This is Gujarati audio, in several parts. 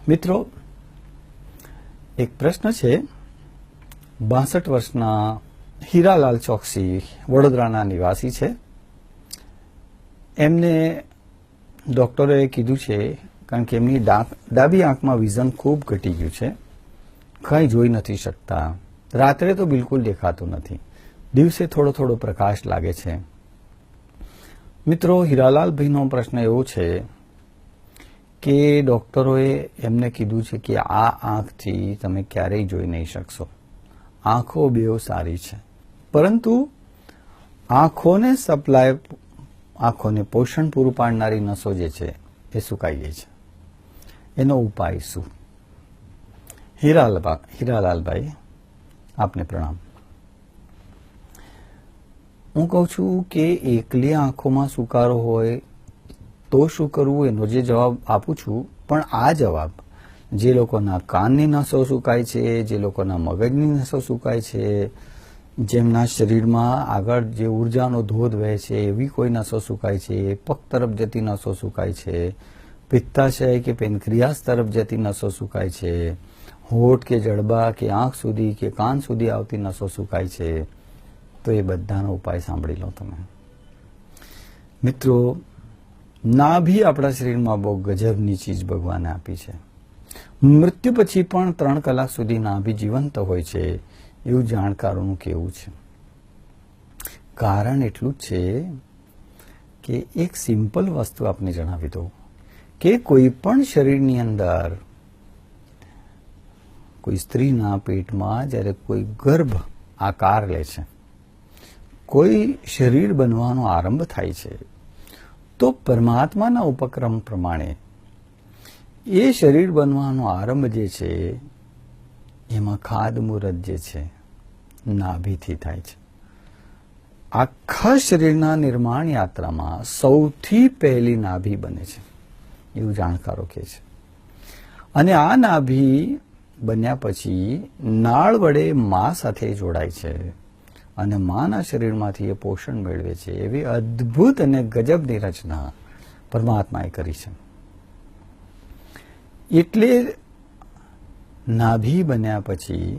મિત્રો, એક પ્રશ્ન છે. 62 વર્ષના હીરાલાલ ચોકસી વડોદરાના નિવાસી છે. એમને ડોક્ટરોએ કીધું છે, કારણ કે એમની ડાબી આંખમાં વિઝન ખૂબ ઘટી ગયું છે, કંઈ જોઈ નથી શકતા. રાત્રે તો બિલકુલ દેખાતું નથી, દિવસે થોડો થોડો પ્રકાશ લાગે છે. મિત્રો, હીરાલાલભાઈનો પ્રશ્ન એવો છે કે ડોક્ટરોએ એમને કીધું છે કે આ આંખથી તમે ક્યારેય જોઈ નહીં શકશો. આંખો બેઉ સારી છે, પરંતુ આંખોને પોષણ પૂરું પાડનારી નસો જે છે એ સુકાઈ ગઈ છે. એનો ઉપાય શું? હીરાલાલભાઈ, આપને પ્રણામ. હું કહું છું કે એકલી આંખોમાં સુકારો હોય તો શું કરવું, એનો જે જવાબ આપું છું, પણ આ જવાબ જે લોકોના કાનની નસો સુકાય છે, જે લોકોના મગજની નસો સુકાય છે, જેમના શરીરમાં આગળ જે ઉર્જાનો ધોધ વહે છે એવી કોઈ નસો સુકાય છે, પગ તરફ જતી નસો સુકાય છે, પિત્તાશય કે પેનક્રિયાસ તરફ જતી નસો સુકાય છે, હોઠ કે જડબા કે આંખ સુધી કે કાન સુધી આવતી નસો સુકાય છે, તો એ બધાનો ઉપાય સાંભળી લો તમે. મિત્રો, નાભી આપણા શરીરમાં બહુ ગજબની ચીજ ભગવાને આપી છે. મૃત્યુ પછી પણ 3 કલાક સુધી નાભી જીવંત હોય છે એવું જાણકારોનું કહેવું છે. કારણ એટલું જ છે કે એક સિમ્પલ વસ્તુ આપને જણાવી દઉં કે કોઈ પણ શરીરની અંદર, કોઈ સ્ત્રીના પેટમાં જ્યારે કોઈ ગર્ભ આકાર લે છે, કોઈ શરીર બનવાનો આરંભ થાય છે, તો પરમાત્માના ઉપક્રમ પ્રમાણે એ શરીર બનવાનો આરંભ જે છે એમાં ખાતમુહૂર્ત જે છે નાભીથી થાય છે. આખા શરીરના નિર્માણ યાત્રામાં સૌથી પહેલી નાભી બને છે એવું જાણકારો કહે છે. અને આ નાભી બન્યા પછી નાળ વડે મા સાથે જોડાય છે અને માના શરીરમાંથી એ પોષણ મેળવે છે. એવી અદ્ભુત અને ગજબની રચના પરમાત્માએ કરી છે. એટલે નાભી બન્યા પછી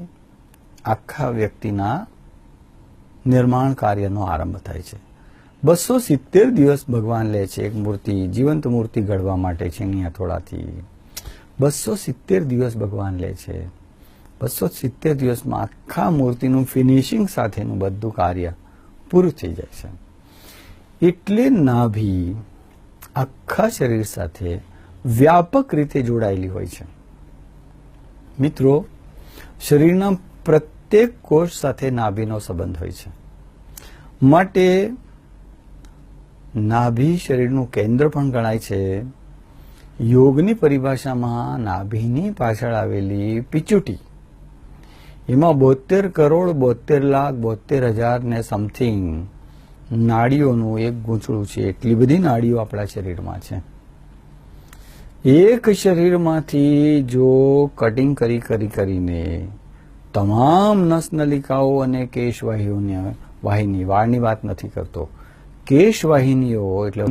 આખા વ્યક્તિના નિર્માણ કાર્યનો આરંભ થાય છે. 270 દિવસ ભગવાન લે છે એક મૂર્તિ, જીવંત મૂર્તિ ઘડવા માટે છીણી હથોડાથી. 270 દિવસ ભગવાન લે છે. 270 દિવસમાં આખા મૂર્તિનું ફિનિશિંગ સાથેનું બધું કાર્ય પૂરું થઈ જાય છે. એટલે નાભી આખા શરીર સાથે વ્યાપક રીતે જોડાયેલી હોય છે. મિત્રો, શરીરના પ્રત્યેક કોષ સાથે નાભીનો સંબંધ હોય છે. માટે નાભી શરીરનું કેન્દ્ર પણ ગણાય છે. યોગની પરિભાષામાં નાભીની પાછળ આવેલી પિચુટી, એમાં 72 કરોડ 72 લાખ 72 હજાર ને સમથિંગ નાડીઓનું એક ગૂંચળું છે. એટલી બધી નાડીઓ આપણા શરીરમાં છે. એક શરીરમાંથી જો કટિંગ કરીને તમામ નસનલિકાઓ અને કેશવાહિનીઓ, વાળની વાત નથી કરતો, કેશવાહિનીઓ એટલે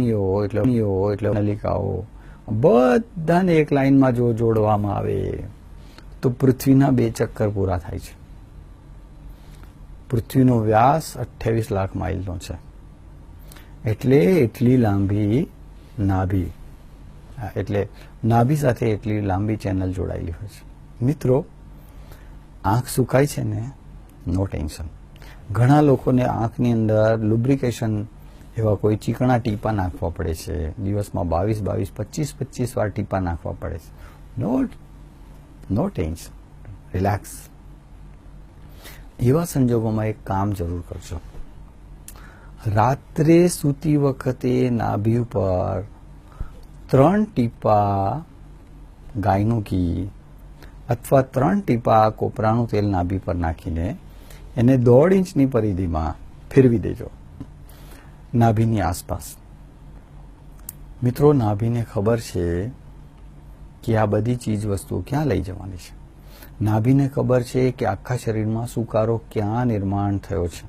નલિકાઓ બધાને એક લાઈનમાં જો જોડવામાં આવે તો પૃથ્વીના 2 ચક્કર પૂરા થાય છે. પૃથ્વીનો વ્યાસ 28 લાખ માઇલનો છે. એટલે એટલી લાંબી નાભી, એટલે નાભી સાથે એટલી લાંબી ચેનલ જોડાયેલી હોય છે. મિત્રો, આંખ સુકાય છે ને, નો ટેન્શન. ઘણા લોકોને આંખની અંદર લુબ્રિકેશન એવા કોઈ ચીકણા ટીપા નાખવા પડે છે. દિવસમાં 22, 25 વાર ટીપા નાખવા પડે છે. નો ટેન્શન, રિલેક્સ. એવા સંજોગોમાં એક કામ જરૂર કરજો. રાત્રે સૂતી વખતે નાભી ઉપર 3 ટીપા ગાયનું ઘી અથવા 3 ટીપા કોપરાનું તેલ નાભી પર નાખીને એને 1.5 ઇંચની પરિધિમાં ફેરવી દેજો નાભીની આસપાસ. મિત્રો, નાભીને ખબર છે કે આ બધી ચીજ વસ્તુઓ ક્યાં લઈ જવાની છે. નાભીને ખબર છે કે આખા શરીરમાં સુકારો ક્યાં નિર્માણ થયો છે.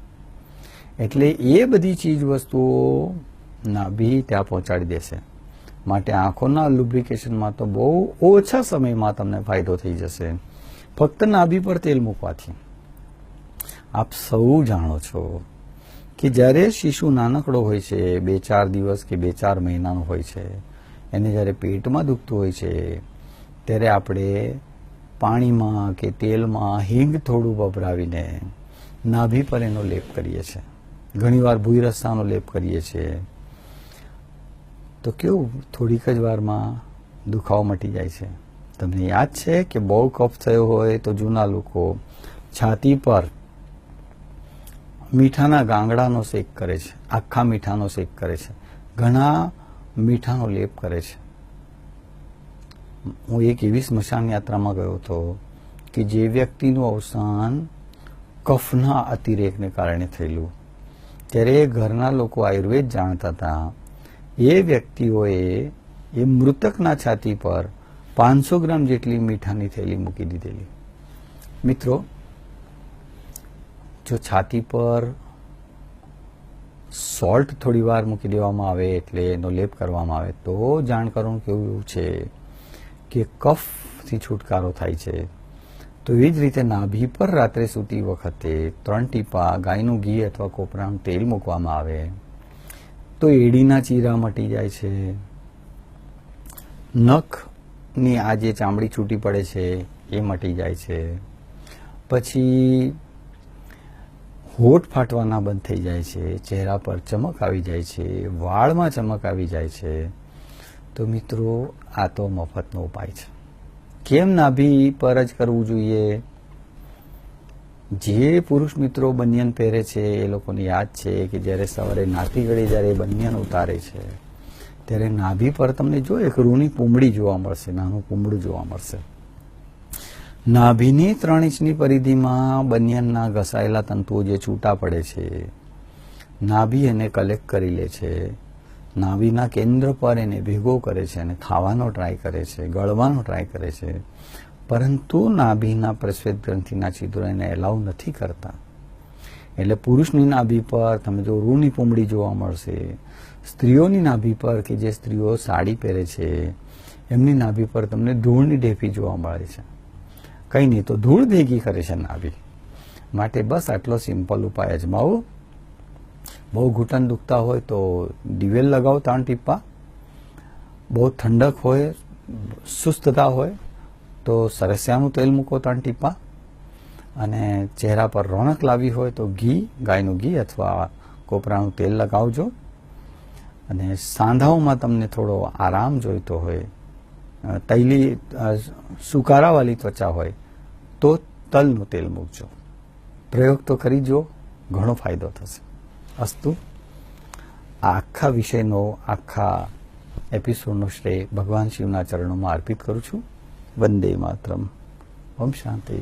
એટલે એ બધી ચીજ વસ્તુઓ નાભી ત્યાં પહોંચાડી દેશે. માટે આંખોના લુબ્રિકેશનમાં તો બહુ ઓછા સમયમાં તમને ફાયદો થઈ જશે ફક્ત નાભી પર તેલ મૂકવાથી. આપ સૌ જાણો છો કે જ્યારે શિશુ નાનકડો હોય છે, 2-4 દિવસ કે 2-4 મહિનાનો હોય છે, એને જ્યારે પેટમાં દુખતું હોય છે ત્યારે આપણે પાણીમાં કે તેલમાં હિંગ થોડું વપરાવીને નાભી પર એનો લેપ કરીએ છીએ. ઘણીવાર ભૂઈ રસાનો લેપ કરીએ છીએ. તો કેવું થોડીક જ વારમાં દુખાવો મટી જાય છે. તમને યાદ છે કે બહુ કફ થયો હોય તો જૂના લોકો છાતી પર મીઠાના ગાંગડાનો શેક કરે છે, આખા મીઠાનો શેક કરે છે, ઘણા મીઠાનો લેપ કરે છે. હું એક એવી સ્મશાન યાત્રામાં ગયો હતો કે જે વ્યક્તિનું અવસાન કફના અતિરેકને કારણે થયેલું. ત્યારે ઘરના લોકો આયુર્વેદ જાણતા હતા. એ વ્યક્તિઓએ એ મૃતકના છાતી પર 500 ગ્રામ જેટલી મીઠાની થેલી મૂકી દીધેલી. મિત્રો, જો છાતી પર સોલ્ટ થોડી વાર મૂકી દેવામાં આવે એટલે એનો લેપ કરવામાં આવે તો જાણકારોનું કેવું એવું છે કે કફથી છુટકારો થાય છે. તો એ જ રીતે નાભી પર રાત્રે સૂતી વખતે 3 ટીપા ગાયનું ઘી અથવા કોપરાનું તેલ મૂકવામાં આવે તો એડીના ચીરા મટી જાય છે. નખની આ જે ચામડી છૂટી પડે છે એ મટી જાય છે. પછી હોઠ ફાટવાના બંધ થઈ જાય છે, ચહેરા પર ચમક આવી જાય છે, વાળમાં ચમક આવી જાય છે. તો મિત્રો, આ તો મફતનો ઉપાય છે. કેમ નાભી પર જ કરવું જોઈએ? જે પુરુષ મિત્રો બનિયન પહેરે છે એ લોકોને યાદ છે કે જ્યારે સવારે નાતી ઘડી જ્યારે બનિયન ઉતારે છે ત્યારે નાભી પર તમને જો એક રૂની પૂંબડી જોવા મળશે, નાનું પૂંબડું જોવા મળશે. નાભીની 3 ઇંચની પરિધિમાં બનિયનના ઘસાયેલા તંતુઓ જે છૂટા પડે છે, નાભી એને કલેક્ટ કરી લે છે, નાભીના કેન્દ્ર પર એને ભેગો કરે છે અને ખાવાનો ટ્રાય કરે છે, ગળવાનો ટ્રાય કરે છે. પરંતુ નાભીના પ્રસ્વેદ ગ્રંથિના છિદ્રો એને એલાઉ નથી કરતા. એટલે પુરુષની નાભી પર તમે જો રૂની પૂંબડી જોવા મળશે. સ્ત્રીઓની નાભી પર કે જે સ્ત્રીઓ સાડી પહેરે છે એમની નાભી પર તમને ધૂળની ઢેફી જોવા મળે છે. કંઈ નહીં તો ધૂળ ભેગી કરે છે નાભી. માટે બસ આટલો સિમ્પલ ઉપાય અજમાવો. બહુ ઘૂંટણ દુખતા હોય તો દિવેલ લગાવો 3 ટીપા. બહુ ઠંડક હોય, સુસ્તતા હોય તો સરસિયાનું તેલ મૂકો 3 ટીપા. અને ચહેરા પર રોનક લાવી હોય તો ઘી, ગાયનું ઘી અથવા કોપરાનું તેલ લગાવજો. અને સાંધાઓમાં તમને થોડો આરામ જોઈતો હોય, તૈલી સુકારાવાળી ત્વચા હોય તો તલનું તેલ મૂકજો. પ્રયોગ તો કરી જો, ઘણો ફાયદો થશે. અસ્તુ. આ આખા વિષયનો, આખા એપિસોડનો શ્રેય ભગવાન શિવના ચરણોમાં અર્પિત કરું છું. વંદે માતરમ. ઓમ શાંતિ.